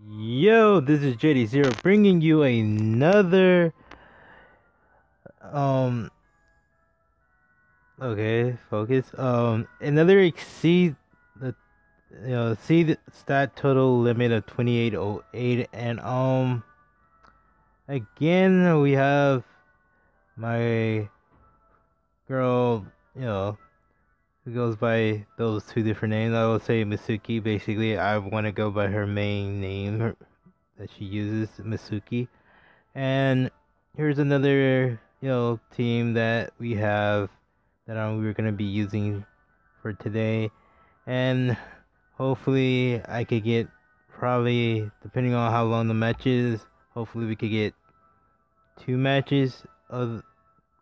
Yo, this is TheJDzero bringing you another um okay, focus. Another exceed the exceed stat total limit of 2808, and again we have my girl, who goes by those two different names. I will say Misuki. Basically, I want to go by her main name that she uses, Misuki. And here's another, team that we have that we're gonna be using for today. And hopefully I could get, probably depending on how long the match is, hopefully we could get 2 matches of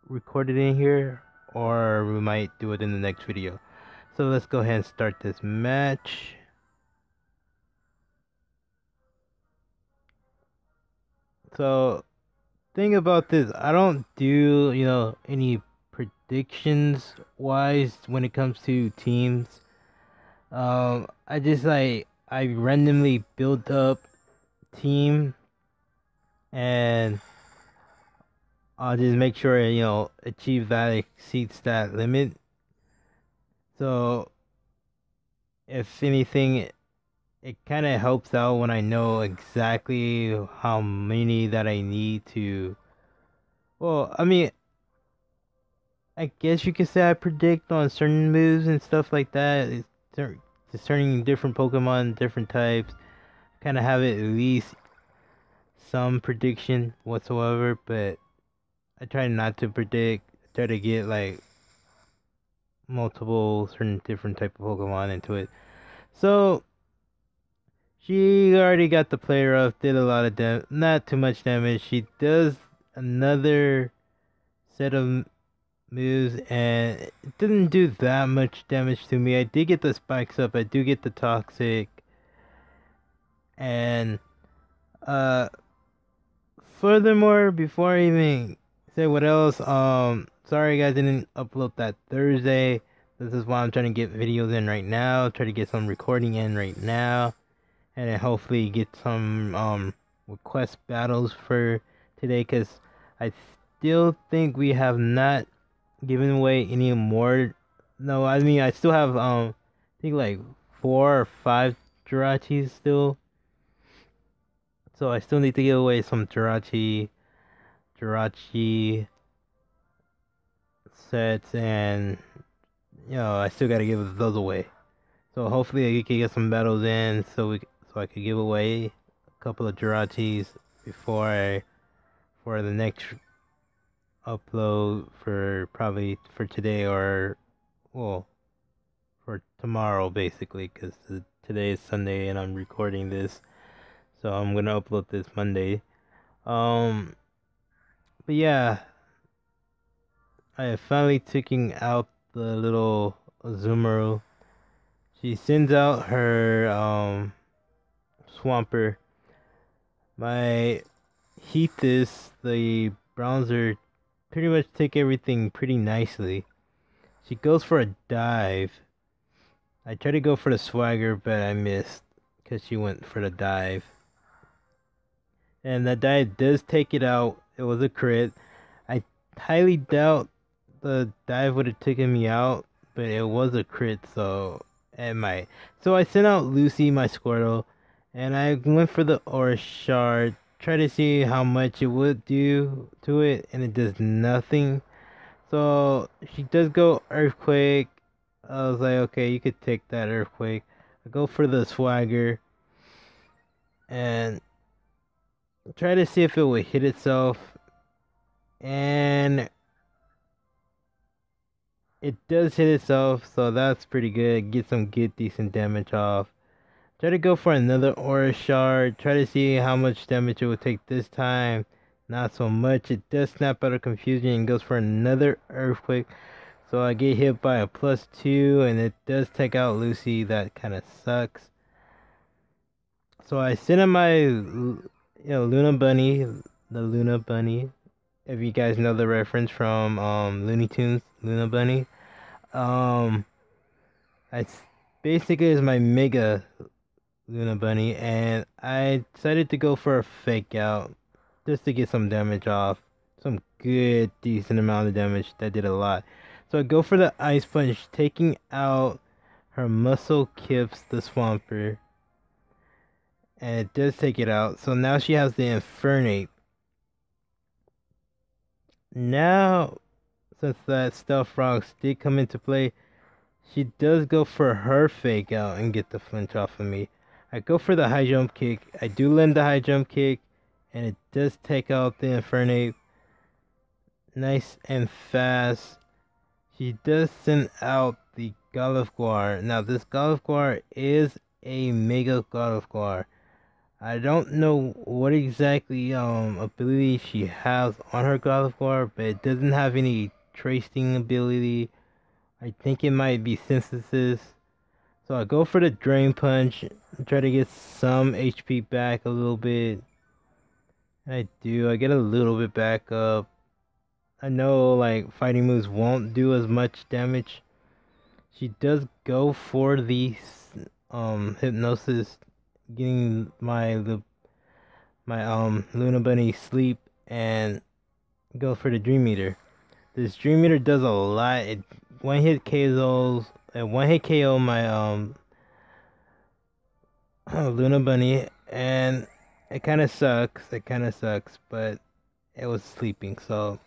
recorded in here, or we might do it in the next video. So let's go ahead and start this match. So thing about this, I don't do, any predictions wise when it comes to teams. I just I randomly build up team, and I'll just make sure achieve that exceed stat limit. So if anything, it kind of helps out when I know exactly how many that I need to. Well, I mean, I guess you could say I predict on certain moves and stuff like that. Discerning different Pokemon, different types. Kind of have at least some prediction whatsoever, but I try not to predict. I try to get like multiple certain different type of Pokemon into it. So she already got the player up, did a lot of damage, not too much damage. She does another set of moves, and it didn't do that much damage to me. I did get the spikes up, I do get the toxic, and furthermore, before I even say what else, sorry guys, I didn't upload that Thursday. This is why I'm trying to get videos in right now, try to get some recording in right now, and then hopefully get some request battles for today, because I still think we have not given away any more. No, I mean, I still have I think like 4 or 5 Jirachis still, so I still need to give away some Jirachi sets, and I still gotta give those away. So hopefully I can get some battles in, so I could give away a couple of Jirachis before for the next upload, for probably for today, or well, for tomorrow basically, because today is Sunday and I'm recording this, so I'm gonna upload this Monday. But yeah, I finally taking out the little Azumarill. She sends out her Swamper. My Heathis, the Bronzer, pretty much take everything pretty nicely. She goes for a dive. I tried to go for the Swagger, but I missed because she went for the dive. And that dive does take it out. It was a crit. I highly doubt the dive would have taken me out, but it was a crit, so it might. So I sent out Lucy, my Squirtle, and I went for the ORAS Shard. Try to see how much it would do to it, and it does nothing. So she does go Earthquake. I was like, okay, you could take that Earthquake. I go for the Swagger and try to see if it would hit itself, and it does hit itself, so that's pretty good. Get some good decent damage off. Try to go for another ORAS Shard. Try to see how much damage it would take this time. Not so much. It does snap out of confusion and goes for another Earthquake. So I get hit by a +2, and it does take out Lucy. That kind of sucks. So I sent in my Luna Bunny, the Luna Bunny. If you guys know the reference from Looney Tunes, Luna Bunny. I basically is my Mega Luna Bunny, and I decided to go for a fake out just to get some damage off. Some good, decent amount of damage. That did a lot. So I go for the Ice Punch, taking out her Muscle Kips, the Swampert. And it does take it out. So now she has the Infernape. Now, since that Stealth Rocks did come into play, she does go for her fake out and get the flinch off of me. I go for the high jump kick. I do land the high jump kick, and it does take out the Infernape. Nice and fast. She does send out the Gardevoir. Now this Gardevoir is a Mega Gardevoir. I don't know what exactly ability she has on her Gardevoir, but it doesn't have any tracing ability. I think it might be synthesis. So I go for the Drain Punch, try to get some HP back a little bit. I do, I get a little bit back up. I know like fighting moves won't do as much damage. She does go for the hypnosis, getting my Luna Bunny sleep, and go for the Dream Eater. This Dream Eater does a lot. It one hit KO my Luna Bunny, and it kind of sucks. But it was sleeping. So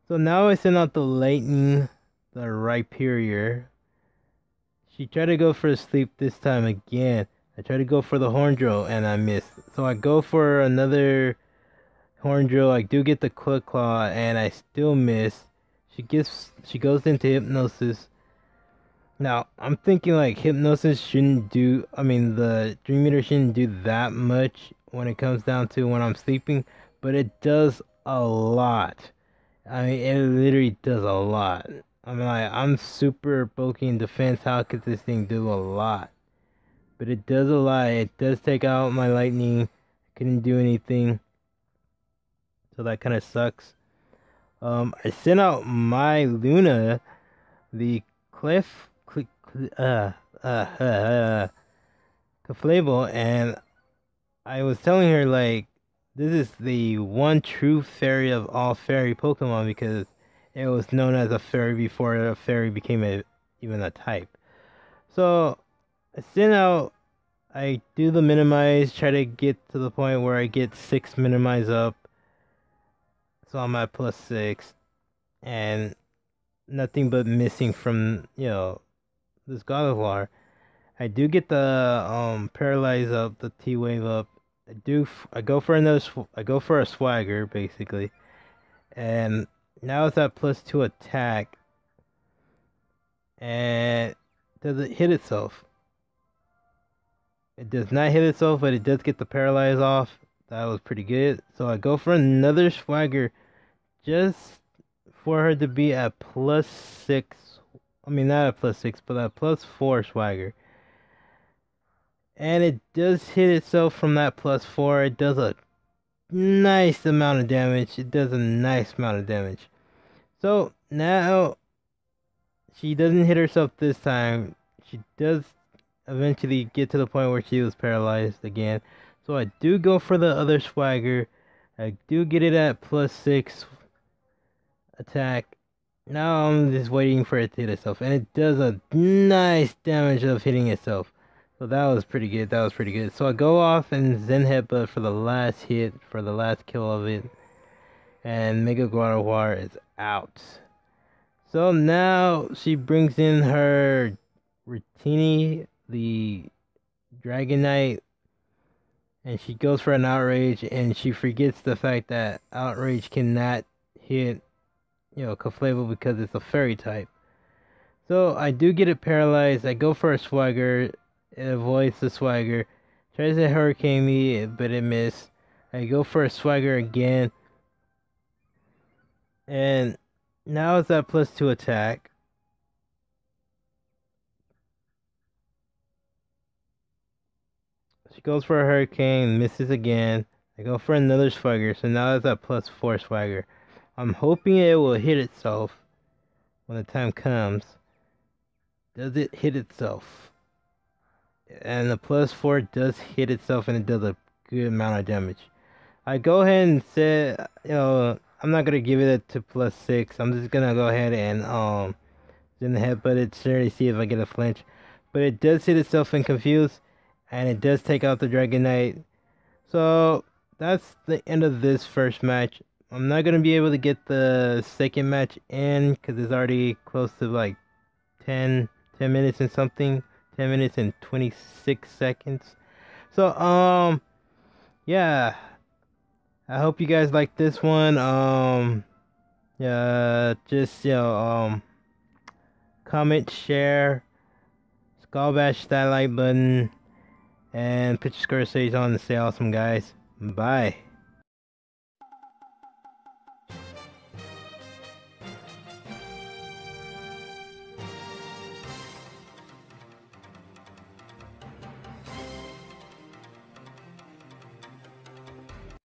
now I send out the Lightning, the Rhyperior. She tried to go for a sleep this time again. I tried to go for the Horn Drill and I missed. So I go for another Horn Drill. I do get the Quick Claw and I still miss. She goes into Hypnosis. Now I'm thinking like Hypnosis shouldn't do. I mean the Dream Eater shouldn't do that much when it comes down to when I'm sleeping, but it does a lot. I mean it literally does a lot. I'm like I'm super bulky in defense. How could this thing do a lot? But it does a lot. It does take out my Lightning. I couldn't do anything. So that kind of sucks. I sent out my Luna, the Clefable, and I was telling her like this is the one true fairy of all fairy Pokemon because it was known as a fairy before a fairy became even a type. So I send out. I do the minimize, try to get to the point where I get 6 minimize up. So I'm at +6. And nothing but missing from, this Gardevoir. I do get the paralyze up, the T-Wave up. I go for a Swagger basically. And now it's at +2 attack. And does it hit itself? It does not hit itself, but it does get the paralyze off. That was pretty good. So I go for another Swagger just for her to be at +6. I mean, not at +6, but at +4 Swagger. And it does hit itself from that +4. It does a nice amount of damage. So now she doesn't hit herself this time. She does eventually get to the point where she was paralyzed again. So I do go for the other Swagger. I do get it at +6 attack. Now I'm just waiting for it to hit itself. And it does a nice damage of hitting itself. So that was pretty good. So I go off and Zen Headbutt for the last hit, for the last kill of it. And Mega Gardevoir is out. So now she brings in her Rotini, the Dragonite, and she goes for an Outrage, and she forgets the fact that Outrage cannot hit, Clefable because it's a fairy type. So I do get it paralyzed. I go for a Swagger. It avoids the Swagger. Tries to Hurricane me, but it missed. I go for a Swagger again. And now it's at +2 attack. She goes for a Hurricane, misses again. I go for another Swagger, so now it's at +4 Swagger. I'm hoping it will hit itself when the time comes. Does it hit itself? and the +4 does hit itself and it does a good amount of damage. I go ahead and say, I'm not gonna give it to +6. I'm just gonna go ahead and in the headbutt it to see if I get a flinch. But it does hit itself and confuse, and it does take out the Dragon Knight. So that's the end of this first match. I'm not gonna be able to get the second match in because it's already close to like 10 minutes and something, 10 minutes and 26 seconds. So yeah, I hope you guys like this one. Yeah, just comment, share, skull bash that like button, and put your score stage on and stay awesome, guys. Bye.